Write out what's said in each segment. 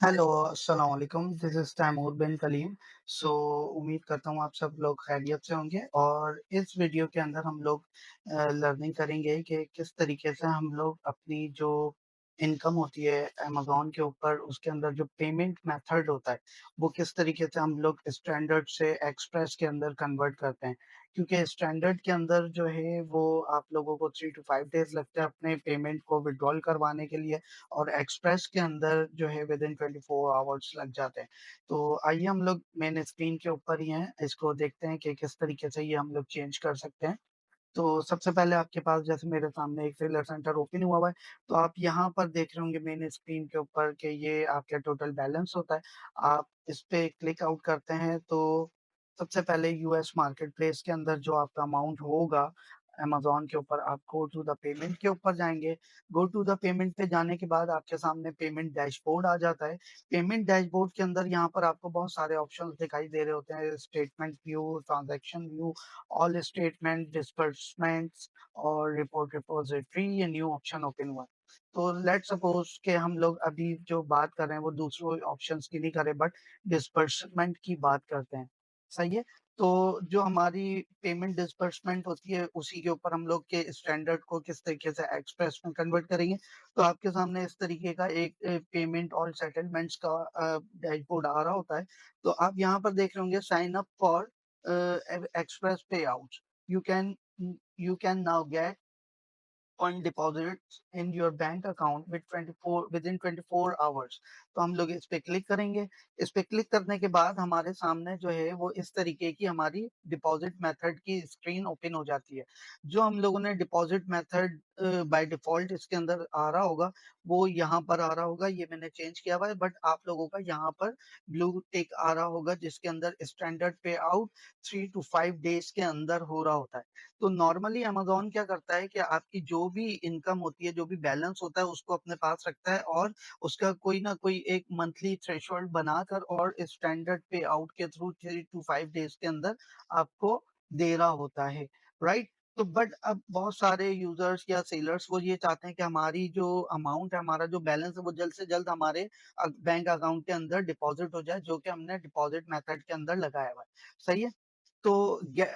Hello, अस्सलाम वालेकुम, this is Taimur बिन कलीम। सो उम्मीद करता हूँ आप सब लोग खैरियत से होंगे और इस वीडियो के अंदर हम लोग लर्निंग करेंगे कि किस तरीके से हम लोग अपनी जो इनकम होती है अमेज़न के ऊपर, उसके अंदर जो पेमेंट मेथड होता है, वो किस तरीके से हम लोग स्टैंडर्ड से एक्सप्रेस के अंदर कन्वर्ट करते हैं। क्योंकि स्टैंडर्ड के अंदर जो है वो आप लोगों को 3 टू 5 डेज़ लगते हैं अपने पेमेंट को विथड्रॉल करवाने के लिए। और एक्सप्रेस के अंदर जो है विदिन 24 आवर्स लग जाते हैं। तो आइए हम लोग मेन स्क्रीन के ऊपर ही हैं, इसको देखते हैं कि किस तरीके से ये हम लोग चेंज कर सकते हैं। तो सबसे पहले आपके पास जैसे मेरे सामने एक सेलर सेंटर ओपन हुआ हुआ है, तो आप यहाँ पर देख रहे होंगे मेन स्क्रीन के ऊपर कि ये आपका टोटल बैलेंस होता है। आप इस पे क्लिक आउट करते हैं तो सबसे पहले यूएस मार्केट प्लेस के अंदर जो आपका अमाउंट होगा अमेज़न के ऊपर आप गो टू द पेमेंट के ऊपर जाएँगे। गो टू द पेमेंट पे जाने के बाद आपके सामने पेमेंट डैशबोर्ड आ जाता है। पेमेंट डैशबोर्ड के अंदर यहाँ पर आपको बहुत सारे ऑप्शंस दिखाई दे रहे होते हैं, statement view, transaction view, all statement, disbursements और रिपोर्ट रिपॉजिटरी ये न्यू ऑप्शन ओपन हुआ है। तो लेट्स सपोज़ कि हम लोग अभी जो बात कर रहे हैं वो दूसरों ऑप्शंस की नहीं कर रहे बट डिस्बर्समेंट की बात करते हैं। सही है? तो जो हमारी पेमेंट डिस्बर्समेंट होती है उसी के ऊपर हम लोग के स्टैंडर्ड को किस तरीके से एक्सप्रेस में कन्वर्ट करेंगे। तो आपके सामने इस तरीके का एक पेमेंट और सेटलमेंट्स का डैशबोर्ड आ रहा होता है। तो आप यहाँ पर देख रहे होंगे sign up for express payouts. You can you can now get fund deposits in your bank account within 24 hours. तो हम लोग इस पे क्लिक करेंगे। इस पे क्लिक करने के बाद हमारे सामने जो है वो इस तरीके की हमारी डिपॉजिट मेथड की स्क्रीन ओपन हो जाती है। जो हम लोगों ने डिपॉजिट मेथड बाय डिफ़ॉल्ट इसके अंदर आ रहा होगा, वो यहाँ पर आ रहा होगा। ये मैंने चेंज किया हुआ है बट आप लोगों का यहाँ पर ब्लू टिक आ रहा होगा जिसके अंदर स्टैंडर्ड पे आउट 3 टू 5 डेज़ के अंदर हो रहा होता है। तो नॉर्मली अमेज़न क्या करता है कि आपकी जो भी इनकम होती है, जो भी बैलेंस होता है, उसको अपने पास रखता है और उसका कोई ना कोई एक मंथली थ्रेशोल्ड बनाकर और स्टैंडर्ड पे आउट के थ्रू 3 टू 5 डेज़ के अंदर आपको दे रहा होता है, राइट? तो बट अब बहुत सारे यूज़र्स या सेलर्स वो ये चाहते हैं कि हमारी जो अमाउंट है, हमारा जो बैलेंस है, वो जल्द से जल्द हमारे बैंक अकाउंट के अंदर डिपॉज़िट हो जाए, जो कि हमने डिपॉज़िट मेथड के अंदर लगाया हुआ है। सही है? तो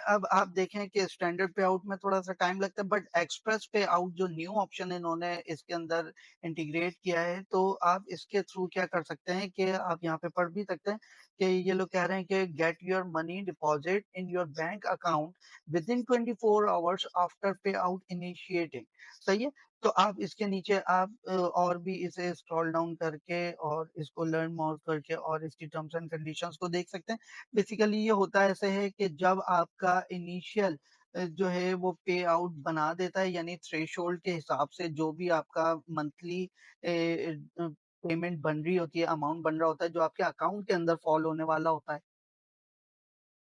अब आप देखें कि स्टैंडर्ड पे आउट में थोड़ा-सा टाइम लगता है बट एक्सप्रेस पे आउट जो न्यू ऑप्शन इन्होंने इसके अंदर इंटीग्रेट किया है, तो आप इसके थ्रू क्या कर सकते हैं कि आप यहाँ पे पढ़ भी सकते हैं कि ये लोग कह रहे हैं कि get your money deposit in your bank account within 24 hours after पे आउट इनिशिएटिंग। सही है? तो आप इसके नीचे आप और भी इसे स्क्रॉल डाउन करके और इसको लर्न मोर करके और इसकी टर्म्स एंड कंडीशंस को देख सकते हैं। बेसिकली ये होता ऐसे है कि जब आपका इनिशियल जो है वो पे आउट बना देता है यानी थ्रेशोल्ड के हिसाब से जो भी आपका मंथली पेमेंट बन रही होती है, अमाउंट बन रहा होता है, जो आपके अकाउंट के अंदर फॉल होने वाला होता है,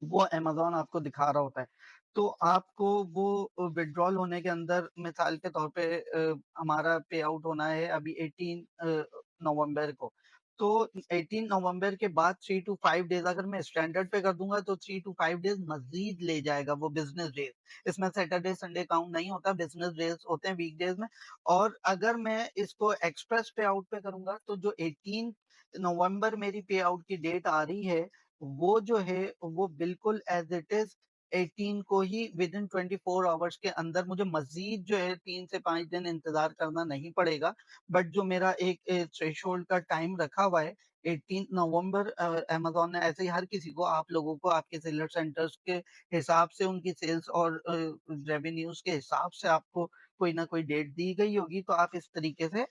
वो अमेज़न आपको दिखा रहा होता है। तो आपको वो विथड्रॉल होने के अंदर मिसाल के तौर पे हमारा पे आउट होना है अभी 18 नवंबर को। तो 18 नवंबर के बाद 3 टू 5 डेज़ अगर मैं स्टैंडर्ड पे कर दूँगा तो 3 टू 5 डेज़ मज़ीद ले जाएगा वो बिज़नेस डेज़। इसमें सैटरडे, संडे काउंट नहीं होता, बिज़नेस डेज़ होते हैं वीकडेज़ में। और अगर मैं इसको एक्सप्रेस पे आउट पे करूँगा तो जो 18 नवंबर मेरी पे आउट की डेट आ रही है वो जो है वो बिल्कुल एज़ इट इज़ 18 को ही विदिन 24 आवर्स के अंदर मुझे मज़ीद जो है 3 से 5 दिन इंतज़ार करना नहीं पड़ेगा। बट जो मेरा एक थ्रेशोल्ड का टाइम रखा हुआ है 18 नवंबर अमेज़न ने ऐसे ही हर किसी को आप लोगों को आपके सेलर सेंटर्स के हिसाब से उनकी सेल्स और रेवेन्यूज़ के हिसाब से आपको कोई ना कोई डेट दी गई होगी। तो आप इस तरीके से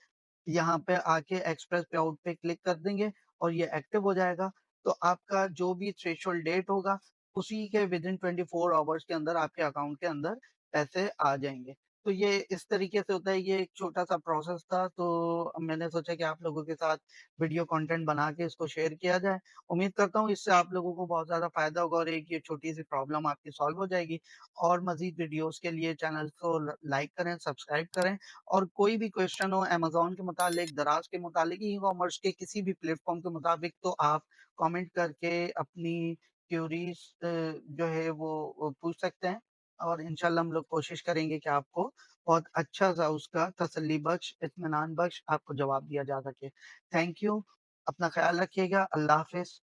यहाँ पे आके एक्सप्रेस पे आउट पे क्लिक कर देंगे और ये एक्टिव हो जाएगा। तो आपका जो भी थ्रेशोल्ड डेट होगा, उसी के विदिन 24 आवर्स के अंदर आपके अकाउंट के अंदर पैसे आ जाएँगे। तो ये इस तरीके से होता है, ये एक छोटा-सा प्रोसेस था, तो मैंने सोचा कि आप लोगों के साथ वीडियो कंटेंट बना के इसको शेयर किया जाए। उम्मीद करता हूँ इससे आप लोगों को बहुत ज़्यादा फ़ायदा होगा और एक ये छोटी-सी प्रॉब्लम आपकी सॉल्व हो जाएगी। और मज़ीद वीडियोज़ के लिए चैनल को लाइक करें, सब्सक्राइब करें और कोई भी क्वेश्चन हो अमेज़न के मुतालिक, दराज़ के मुतालिक, ई-कॉमर्स के किसी भी प्लेटफ़ॉर्म के मुताबिक तो आप कमेंट करके अपनी क्यूरीज़ जो है वो पूछ सकते हैं और इंशाल्लाह हम लोग कोशिश करेंगे कि आपको बहुत अच्छा-सा उसका तसल्ली बख्श, इत्मीनान बख्श आपको जवाब दिया जा सके। Thank you. अपना ख़्याल रखिएगा। अल्लाह हाफ़िज़।